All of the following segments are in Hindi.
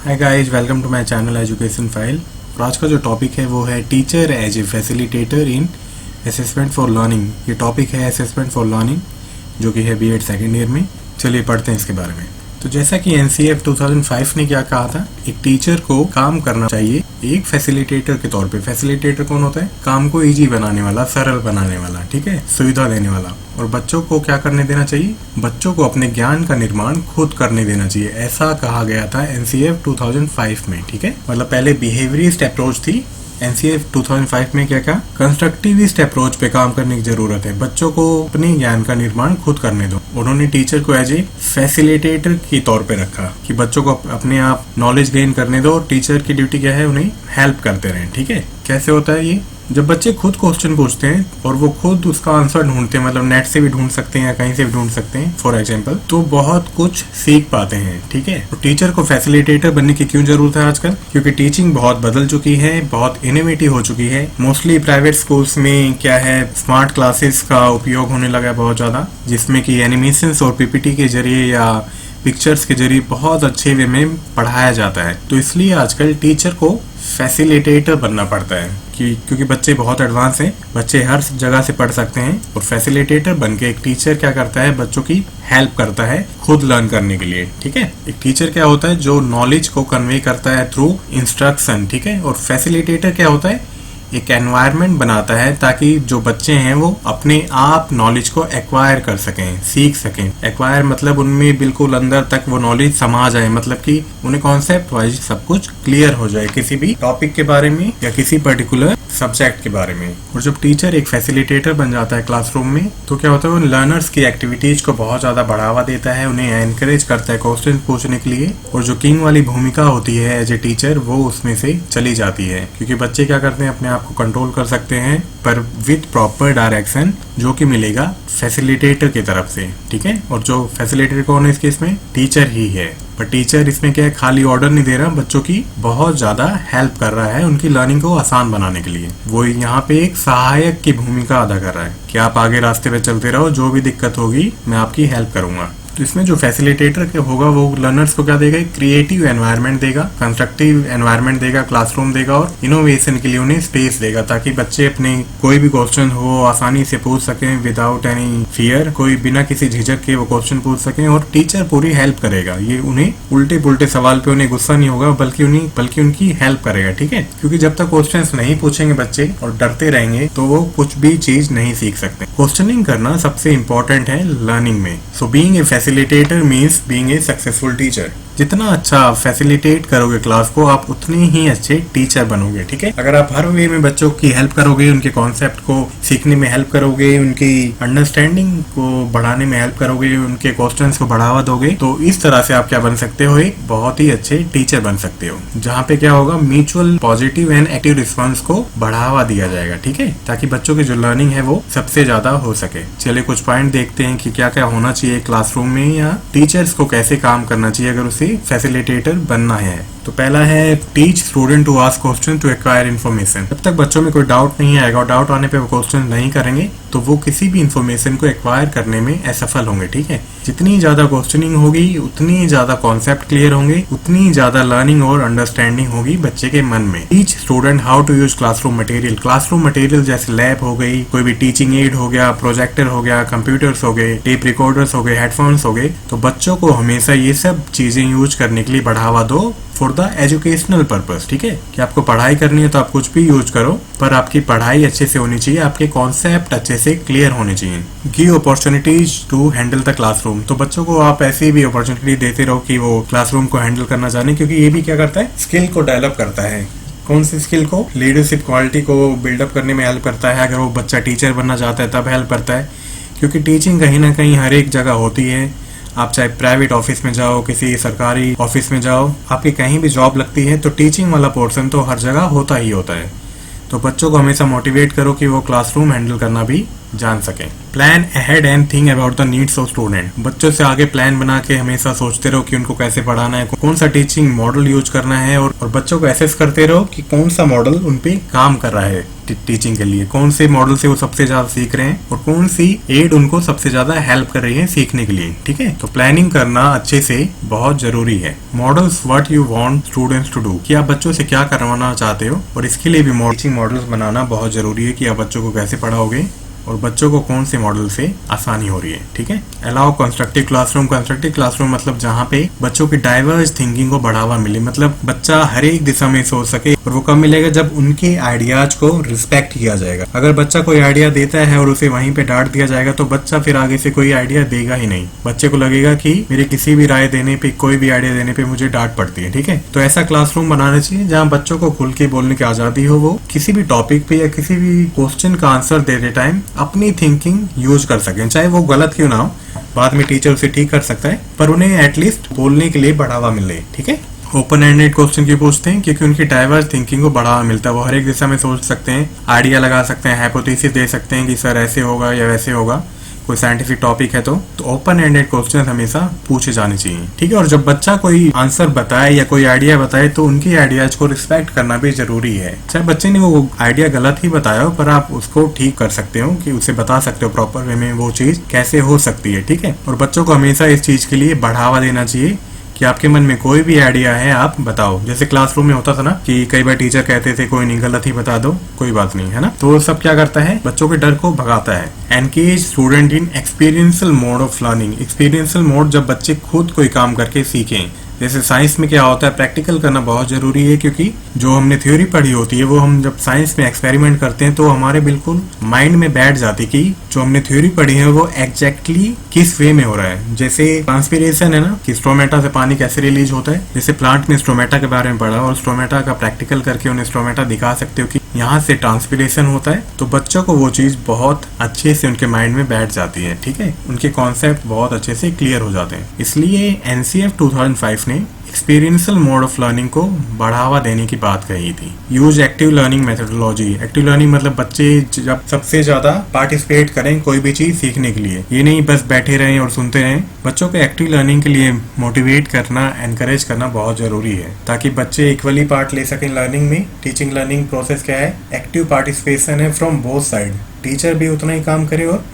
Hi guys, welcome to my channel education file. और आज का जो टॉपिक है वो है teacher as a facilitator in assessment for learning. ये टॉपिक है असेसमेंट फॉर लर्निंग, जो कि है बीएड सेकेंड ईयर में। चलिए पढ़ते हैं इसके बारे में। तो जैसा कि एनसीएफ 2005 ने क्या कहा था, एक टीचर को काम करना चाहिए एक फैसिलिटेटर के तौर पे। फैसिलिटेटर कौन होता है? काम को इजी बनाने वाला, सरल बनाने वाला, ठीक है, सुविधा देने वाला। और बच्चों को क्या करने देना चाहिए? बच्चों को अपने ज्ञान का निर्माण खुद करने देना चाहिए, ऐसा कहा गया था एनसीएफ 2005 में, ठीक है। मतलब पहले बिहेवियरिस्ट अप्रोच थी, एनसीएफ 2005 में क्या कहा? कंस्ट्रक्टिविस्ट अप्रोच पे काम करने की जरूरत है, बच्चों को अपने ज्ञान का निर्माण खुद करने दो। उन्होंने टीचर को एज ए फैसिलिटेटर के तौर पे रखा कि बच्चों को अपने आप नॉलेज गेन करने दो, और टीचर की ड्यूटी क्या है? उन्हें हेल्प करते रहें, ठीक है। कैसे होता है ये? जब बच्चे खुद क्वेश्चन पूछते हैं और वो खुद उसका आंसर ढूंढते हैं, मतलब नेट से भी ढूंढ सकते हैं या कहीं से भी ढूंढ सकते हैं फॉर एग्जांपल, तो बहुत कुछ सीख पाते हैं, ठीक है। तो टीचर को फैसिलिटेटर बनने की क्यों जरूरत है आजकल? क्योंकि टीचिंग बहुत बदल चुकी है, बहुत इनोवेटिव हो चुकी है। मोस्टली प्राइवेट स्कूल्स में क्या है, स्मार्ट क्लासेस का उपयोग होने लगा है बहुत ज्यादा, जिसमें कि एनिमेशंस और पीपीटी के जरिए या पिक्चर्स के जरिए बहुत अच्छे वे में पढ़ाया जाता है। तो इसलिए आजकल टीचर को फैसिलिटेटर बनना पड़ता है क्योंकि बच्चे बहुत एडवांस हैं, बच्चे हर जगह से पढ़ सकते हैं। और फैसिलिटेटर बनके एक टीचर क्या करता है? बच्चों की हेल्प करता है खुद लर्न करने के लिए, ठीक है। एक टीचर क्या होता है? जो नॉलेज को कन्वे करता है थ्रू इंस्ट्रक्शन, ठीक है। और फैसिलिटेटर क्या होता है? एक एनवायरनमेंट बनाता है ताकि जो बच्चे हैं वो अपने आप नॉलेज को एक्वायर कर सकें, सीख सकें। एक्वायर मतलब उनमें बिल्कुल अंदर तक वो नॉलेज समा जाए, मतलब कि उन्हें कॉन्सेप्ट वाइज सब कुछ क्लियर हो जाए किसी भी टॉपिक के बारे में या किसी पर्टिकुलर सब्जेक्ट के बारे में। और जब टीचर एक फैसिलिटेटर बन जाता है क्लासरूम में, तो क्या होता है? वो लर्नर्स की एक्टिविटीज को बहुत ज्यादा बढ़ावा देता है, उन्हें एनकरेज करता है क्वेश्चन पूछने के लिए। और जो किंग वाली भूमिका होती है एज ए टीचर, वो उसमें से चली जाती है, क्योंकि बच्चे क्या करते हैं? अपने आप को कंट्रोल कर सकते हैं, पर विद प्रॉपर डायरेक्शन जो कि मिलेगा फैसिलिटेटर की तरफ से, ठीक है। और जो फैसिलिटेटर कौन है इस केस में? टीचर ही है। पर टीचर इसमें क्या है? खाली ऑर्डर नहीं दे रहा, बच्चों की बहुत ज्यादा हेल्प कर रहा है उनकी लर्निंग को आसान बनाने के लिए। वो यहाँ पे एक सहायक की भूमिका अदा कर रहा है कि आप आगे रास्ते पे चलते रहो, जो भी दिक्कत होगी मैं आपकी हेल्प करूंगा। तो इसमें जो फैसिलिटेटर होगा वो लर्नर्स को क्या देगा? क्रिएटिव एनवायरनमेंट देगा, कंस्ट्रक्टिव एनवायरनमेंट देगा, क्लासरूम देगा, और इनोवेशन के लिए उन्हें स्पेस देगा ताकि बच्चे अपने कोई भी क्वेश्चन हो आसानी से पूछ सकें विदाउट एनी फियर, कोई बिना किसी झिझक के वो क्वेश्चन पूछ सकें। और टीचर पूरी हेल्प करेगा, ये उन्हें उल्टे पुल्टे सवाल पे उन्हें गुस्सा नहीं होगा, बल्कि उनकी हेल्प करेगा, ठीक है। क्योंकि जब तक क्वेश्चन नहीं पूछेंगे बच्चे और डरते रहेंगे तो वो कुछ भी चीज नहीं सीख सकते। क्वेश्चनिंग करना सबसे इंपॉर्टेंट है लर्निंग में। So being a facilitator means being a successful teacher. जितना अच्छा फैसिलिटेट करोगे क्लास को, आप उतने ही अच्छे टीचर बनोगे, ठीक है। अगर आप हर वे में बच्चों की हेल्प करोगे, उनके कॉन्सेप्ट को सीखने में हेल्प करोगे, उनकी अंडरस्टैंडिंग को बढ़ाने में हेल्प करोगे, उनके क्वेश्चंस को बढ़ावा दोगे, तो इस तरह से आप क्या बन सकते हो? एक बहुत ही अच्छे टीचर बन सकते हो, जहाँ पे क्या होगा? Mutual positive and active response को बढ़ावा दिया जाएगा, ठीक है, ताकि बच्चों की जो लर्निंग है वो सबसे ज्यादा हो सके। चलिए कुछ पॉइंट देखते हैं कि क्या क्या होना चाहिए क्लासरूम में, या टीचर्स को कैसे काम करना चाहिए अगर उसे फैसिलिटेटर बनना है। तो पहला है teach student to ask question to acquire information. जब तक बच्चों में कोई डाउट नहीं आएगा और डाउट आने पे वो क्वेश्चन नहीं करेंगे तो वो किसी भी इन्फॉर्मेशन को एक्वायर करने में असफल होंगे, ठीक है। जितनी ज्यादा क्वेश्चनिंग होगी उतनी ज्यादा कॉन्सेप्ट क्लियर होंगे, उतनी ज्यादा लर्निंग और अंडरस्टैंडिंग होगी बच्चे के मन में। Teach student how to use classroom material. Classroom material जैसे लैब हो गई, कोई भी टीचिंग एड हो गया, प्रोजेक्टर हो गया, कंप्यूटर्स हो गए, टेप रिकॉर्डर्स हो गए, हेडफोन्स हो गए। तो बच्चों को हमेशा ये सब चीजें यूज करने के लिए बढ़ावा दो फॉर द एजुकेशनल पर्पस, ठीक है। कि आपको पढ़ाई करनी है तो आप कुछ भी यूज करो, पर आपकी पढ़ाई अच्छे से होनी चाहिए, आपके कॉन्सेप्ट अच्छे से क्लियर होने चाहिए। Give opportunities to handle the classroom. तो बच्चों को आप ऐसी भी अपॉर्चुनिटी देते रहो कि वो क्लासरूम को हैंडल करना जाने, क्योंकि ये भी क्या करता है? स्किल को डेवलप करता है। कौन सी स्किल को? लीडरशिप क्वालिटी को बिल्डअप करने में हेल्प करता है। अगर वो बच्चा टीचर बनना चाहता है तब हेल्प करता है, क्योंकि टीचिंग कहीं ना कहीं हर एक जगह होती है। आप चाहे प्राइवेट ऑफिस में जाओ, किसी सरकारी ऑफिस में जाओ, आपकी कहीं भी जॉब लगती है तो टीचिंग वाला पोर्शन तो हर जगह होता ही होता है। तो बच्चों को हमेशा मोटिवेट करो कि वो क्लासरूम हैंडल करना भी जान सकें। Plan ahead and think about the needs of student. बच्चों से आगे प्लान बना के हमेशा सोचते रहो कि उनको कैसे पढ़ाना है, कौन सा टीचिंग मॉडल यूज करना है, और बच्चों को एसेस करते रहो कि कौन सा मॉडल उन पे काम कर रहा है टीचिंग के लिए, कौन से मॉडल से वो सबसे ज्यादा सीख रहे हैं और कौन सी एड उनको सबसे ज्यादा हेल्प कर रही है सीखने के लिए। ठीक है, तो प्लानिंग करना अच्छे से बहुत जरूरी है। Models what you want students to do, कि आप बच्चों से क्या करवाना चाहते हो, और इसके लिए भी टीचिंग मॉडल्स बनाना बहुत जरूरी है कि आप बच्चों को कैसे पढ़ाओगे और बच्चों को कौन से मॉडल से आसानी हो रही है। ठीक है, allow constructive classroom. Constructive classroom मतलब जहाँ पे बच्चों की डाइवर्स थिंकिंग को बढ़ावा मिले, मतलब बच्चा हर एक दिशा में सोच सके। और वो कब मिलेगा, जब उनके आइडियाज को रिस्पेक्ट किया जाएगा। अगर बच्चा कोई आइडिया देता है और उसे वहीं पे डांट दिया जाएगा तो बच्चा फिर आगे से कोई आइडिया देगा ही नहीं। बच्चे को लगेगा कि मेरे किसी भी राय देने पे, कोई भी आइडिया देने पे मुझे डांट पड़ती है। ठीक है, तो ऐसा क्लासरूम बनाना चाहिए जहाँ बच्चों को खुल के बोलने की आजादी हो, वो किसी भी टॉपिक पे या किसी भी क्वेश्चन का आंसर देते टाइम अपनी थिंकिंग यूज कर सकें, चाहे वो गलत क्यों ना हो। बाद में टीचर उसे ठीक कर सकता है, पर उन्हें एटलीस्ट बोलने के लिए बढ़ावा मिले। ठीक है, ओपन एंडेड क्वेश्चन क्यों पूछते हैं, क्योंकि उनकी डाइवर्स थिंकिंग को बढ़ावा मिलता है। वो हर एक दिशा में सोच सकते हैं, आइडिया लगा सकते हैं, हाइपोथेसिस दे सकते हैं कि सर ऐसे होगा या वैसे होगा। कोई साइंटिफिक टॉपिक है तो ओपन एंडेड क्वेश्चन हमेशा पूछे जाने चाहिए। ठीक है, और जब बच्चा कोई आंसर बताए या कोई आइडिया बताए तो उनके आइडियाज को रिस्पेक्ट करना भी जरूरी है। चाहे बच्चे ने वो आइडिया गलत ही बताया हो, पर आप उसको ठीक कर सकते हो, कि उसे बता सकते हो प्रॉपर वे में वो चीज कैसे हो सकती है। ठीक है, और बच्चों को हमेशा इस चीज के लिए बढ़ावा देना चाहिए कि आपके मन में कोई भी आइडिया है आप बताओ। जैसे क्लासरूम में होता था ना कि कई बार टीचर कहते थे कोई नहीं, गलत ही बता दो, कोई बात नहीं, है ना। तो वो सब क्या करता है, बच्चों के डर को भगाता है। Engage student in experiential mode of learning. Experiential mode, जब बच्चे खुद कोई काम करके सीखें। जैसे साइंस में क्या होता है, प्रैक्टिकल करना बहुत जरूरी है, क्योंकि जो हमने थ्योरी पढ़ी होती है वो हम जब साइंस में एक्सपेरिमेंट करते हैं तो हमारे बिल्कुल माइंड में बैठ जाती कि जो हमने थ्योरी पढ़ी है वो एग्जैक्टली किस वे में हो रहा है। जैसे ट्रांसपीरेशन है ना, कि स्ट्रोमेटा से पानी कैसे रिलीज होता है। जैसे प्लांट में स्ट्रोमेटा के बारे में पढ़ा और स्ट्रोमेटा का प्रैक्टिकल करके उन्हें स्ट्रोमेटा दिखा सकते हो कि यहाँ से ट्रांसपीरेशन होता है, तो बच्चों को वो चीज बहुत अच्छे से उनके माइंड में बैठ जाती है। ठीक है, उनके कॉन्सेप्ट बहुत अच्छे से क्लियर हो जाते हैं। इसलिए एनसीएफ 2005 ने एक्सपीरियंशियल मोड ऑफ लर्निंग को बढ़ावा देने की बात कही थी। Use active learning methodology. Active learning मतलब बच्चे जब सबसे ज्यादा पार्टिसिपेट करें कोई भी चीज सीखने के लिए, ये नहीं बस बैठे रहें और सुनते रहें। बच्चों को एक्टिव लर्निंग के लिए मोटिवेट करना, एनकरेज करना बहुत जरूरी है, ताकि बच्चे इक्वली पार्ट ले सकें लर्निंग में। टीचिंग लर्निंग प्रोसेस क्या है, एक्टिव पार्टिसिपेशन है फ्रॉम बोथ साइड। टीचर भी उतना ही काम करे और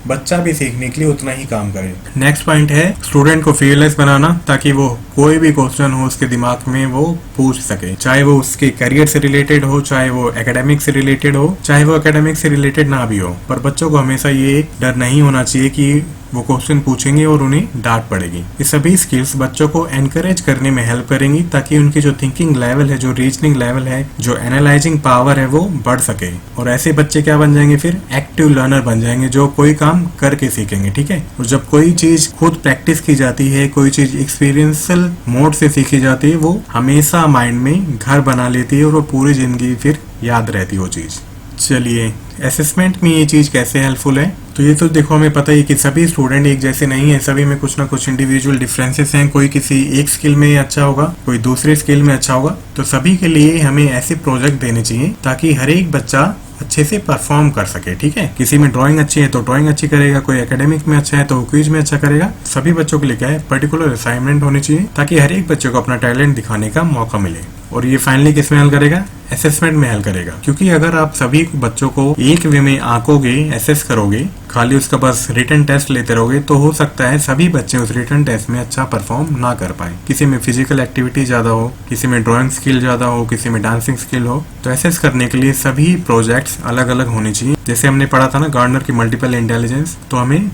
बच्चा भी सीखने के लिए उतना ही काम करे। नेक्स्ट पॉइंट है स्टूडेंट को फियरलेस बनाना, ताकि वो कोई भी क्वेश्चन हो उसके दिमाग में वो पूछ सके, चाहे वो उसके करियर से रिलेटेड हो, चाहे वो एकेडमिक से रिलेटेड हो, चाहे वो एकेडमिक से रिलेटेड ना भी हो। पर बच्चों को हमेशा ये डर नहीं होना चाहिए कि वो क्वेश्चन पूछेंगे और उन्हें डांट पड़ेगी। ये सभी स्किल्स बच्चों को एनकरेज करने में हेल्प करेंगी, ताकि उनकी जो थिंकिंग लेवल है, जो रीजनिंग लेवल है, जो एनालाइजिंग पावर है वो बढ़ सके। और ऐसे बच्चे क्या बन जाएंगे, फिर एक्टिव लर्नर बन जाएंगे, जो कोई काम करके सीखेंगे। ठीक है, और जब कोई चीज खुद प्रैक्टिस की जाती है, कोई चीज एक्सपीरियंशियल मोड से सीखी जाती है, वो हमेशा माइंड में घर बना लेती है और वो पूरी जिंदगी फिर याद रहती है वो चीज। चलिए, असेसमेंट में ये चीज कैसे हेल्पफुल है, तो ये तो देखो हमें पता ही कि सभी स्टूडेंट एक जैसे नहीं है, सभी में कुछ ना कुछ इंडिविजुअल डिफरेंसेस हैं। कोई किसी एक स्किल में अच्छा होगा, कोई दूसरे स्किल में अच्छा होगा। तो सभी के लिए हमें ऐसे प्रोजेक्ट देने चाहिए ताकि हर एक बच्चा अच्छे से परफॉर्म कर सके। ठीक है, किसी में ड्राइंग अच्छी है तो ड्राइंग अच्छी करेगा, कोई एकेडमिक में अच्छा है तो क्विज में अच्छा करेगा। सभी बच्चों के लिए क्या है, पर्टिकुलर असाइनमेंट होनी चाहिए, ताकि हर एक बच्चे को अपना टैलेंट दिखाने का मौका मिले। और ये फाइनली किस में हेल्प करेगा, असेसमेंट में हेल्प करेगा। क्योंकि अगर आप सभी बच्चों को एक वे में आंकोगे, असेस करोगे, खाली उसका बस रिटन टेस्ट लेते रहोगे, तो हो सकता है सभी बच्चे उस रिटन टेस्ट में अच्छा परफॉर्म ना कर पाए। किसी में फिजिकल एक्टिविटी ज्यादा हो, किसी में ड्राइंग स्किल ज्यादा हो, किसी में डांसिंग स्किल हो। तो असेस करने के लिए सभी प्रोजेक्ट्स अलग अलग होने चाहिए। जैसे हमने पढ़ा था ना गार्डनर की मल्टीपल इंटेलिजेंस, तो हमें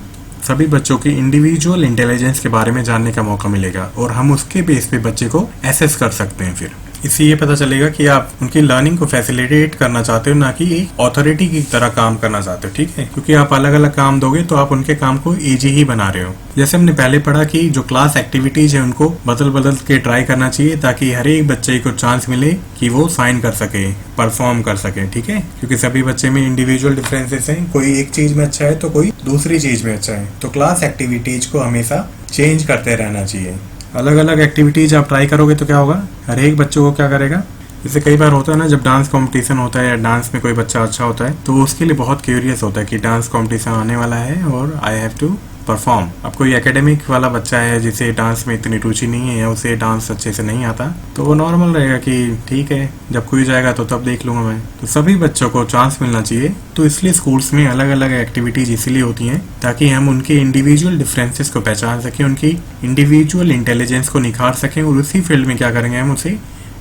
सभी बच्चों की इंडिविजुअल इंटेलिजेंस के बारे में जानने का मौका मिलेगा और हम उसके बेस पे बच्चे को एसेस कर सकते हैं। फिर इससे ये पता चलेगा कि आप उनकी लर्निंग को फैसिलिटेट करना चाहते हो, ना कि एक अथॉरिटी की तरह काम करना चाहते हो। ठीक है, क्योंकि आप अलग अलग काम दोगे तो आप उनके काम को इजी ही बना रहे हो। जैसे हमने पहले पढ़ा कि जो क्लास एक्टिविटीज है उनको बदल बदल के ट्राई करना चाहिए, ताकि हर एक बच्चे को चांस मिले कि वो साइन कर सके, परफॉर्म कर सके। ठीक है, क्योंकि सभी बच्चे में इंडिविजुअल डिफरेंसेस हैं, कोई एक चीज में अच्छा है तो कोई दूसरी चीज में अच्छा है। तो क्लास एक्टिविटीज को हमेशा चेंज करते रहना चाहिए। अलग अलग एक्टिविटीज आप ट्राई करोगे तो क्या होगा, हर एक बच्चों को क्या करेगा, जैसे कई बार होता है ना, जब डांस कंपटीशन होता है या डांस में कोई बच्चा अच्छा होता है तो वो उसके लिए बहुत क्यूरियस होता है कि डांस कंपटीशन आने वाला है और आई हैव टू परफॉर्म। अब कोई एकेडमिक वाला बच्चा है जिसे डांस में इतनी रुचि नहीं है या उसे डांस अच्छे से नहीं आता, तो वो नॉर्मल रहेगा कि ठीक है, जब कोई जाएगा तो तब देख लूंगा मैं। तो सभी बच्चों को चांस मिलना चाहिए। तो इसलिए स्कूल्स में अलग अलग एक्टिविटीज इसलिए होती हैं ताकि हम उनके इंडिविजुअल डिफरेंसेस को पहचान सकें, उनकी इंडिविजुअल इंटेलिजेंस को निखार सकें और उसी फील्ड में क्या करेंगे, हम उसे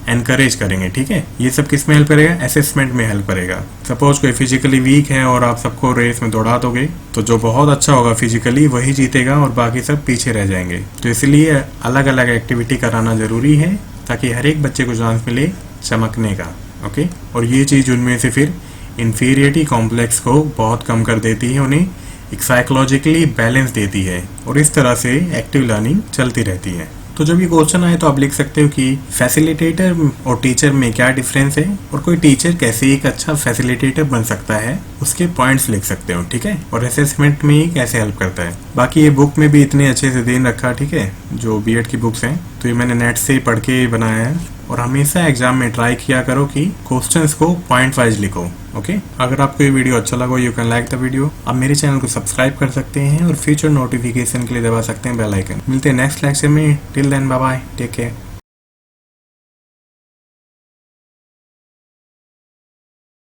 एनकरेज करेंगे। ठीक है, ये सब किस में हेल्प करेगा, असेसमेंट में हेल्प करेगा। सपोज कोई फिजिकली वीक है और आप सबको रेस में दौड़ा दोगे तो जो बहुत अच्छा होगा फिजिकली वही जीतेगा और बाकी सब पीछे रह जाएंगे। तो इसलिए अलग अलग एक्टिविटी कराना जरूरी है ताकि हर एक बच्चे को चांस मिले चमकने का। ओके, और ये चीज उनमें से फिर इंफीरियरिटी कॉम्प्लेक्स को बहुत कम कर देती है, उन्हें एक साइकोलॉजिकली बैलेंस देती है और इस तरह से एक्टिव लर्निंग चलती रहती है। तो जब ये क्वेश्चन आए तो आप लिख सकते हो कि फैसिलिटेटर और टीचर में क्या डिफरेंस है और कोई टीचर कैसे एक अच्छा फैसिलिटेटर बन सकता है, उसके पॉइंट्स लिख सकते हो। ठीक है, और असेसमेंट में ये कैसे हेल्प करता है। बाकी ये बुक में भी इतने अच्छे से देन रखा, ठीक है, जो बीएड की बुक्स हैं, तो ये मैंने नेट से पढ़ के बनाया है। और हमेशा एग्जाम में ट्राई किया करो कि क्वेश्चंस को पॉइंट वाइज लिखो। ओके, अगर आपको ये वीडियो अच्छा लगा you can like the video. आप मेरे चैनल को सब्सक्राइब कर सकते हैं और फ्यूचर नोटिफिकेशन के लिए दबा सकते हैं बेल आइकन। मिलते हैं नेक्स्ट लेक्चर में। Till then bye bye, take care.